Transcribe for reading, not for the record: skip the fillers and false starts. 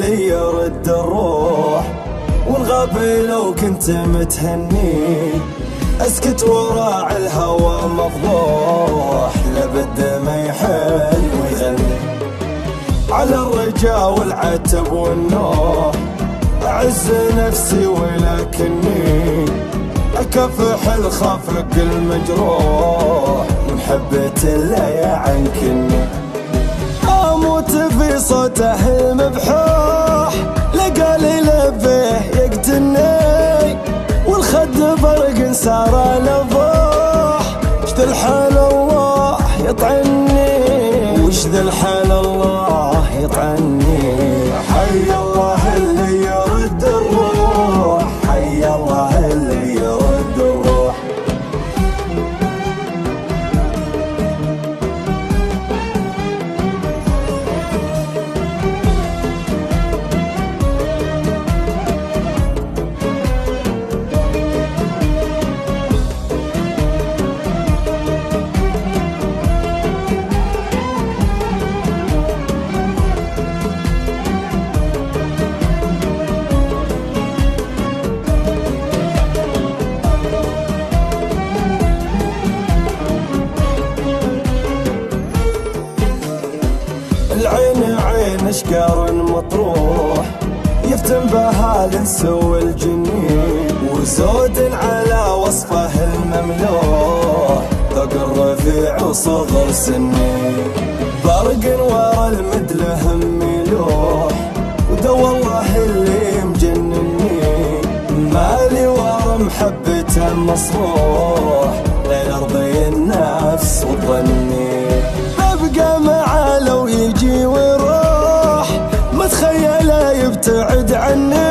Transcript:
اللي يرد الروح، والغبي لو كنت متهني اسكت وراعي الهوى مفضوح، لابد ما يحل ويغني على الرجا والعتب والنوح. أعز نفسي ولكني أكفح الخفق المجروح، محبة لا يعنكني أموت في صوته المبحوح، لقالي لبيه يقتلني والخد فرق صار لفوح. وش ذا الحال الله يطعني، وش ذا الحال الله يطعني. حي الله اللي يرد الروح، حي الله اللي يرد الروح. العين عين اشقار مطروح، يفتن بها الانس والجنين، وزود على وصفه المملوح، ذوق الرفيع وصغر سني، برق ورا المدله ميلوح، ودوا الله اللي مجنني، مالي ورا محبته مصروح، غير ارضي النفس وظني. ابقى معاه لو يجي ويروح، ما تخيله يبتعد عني،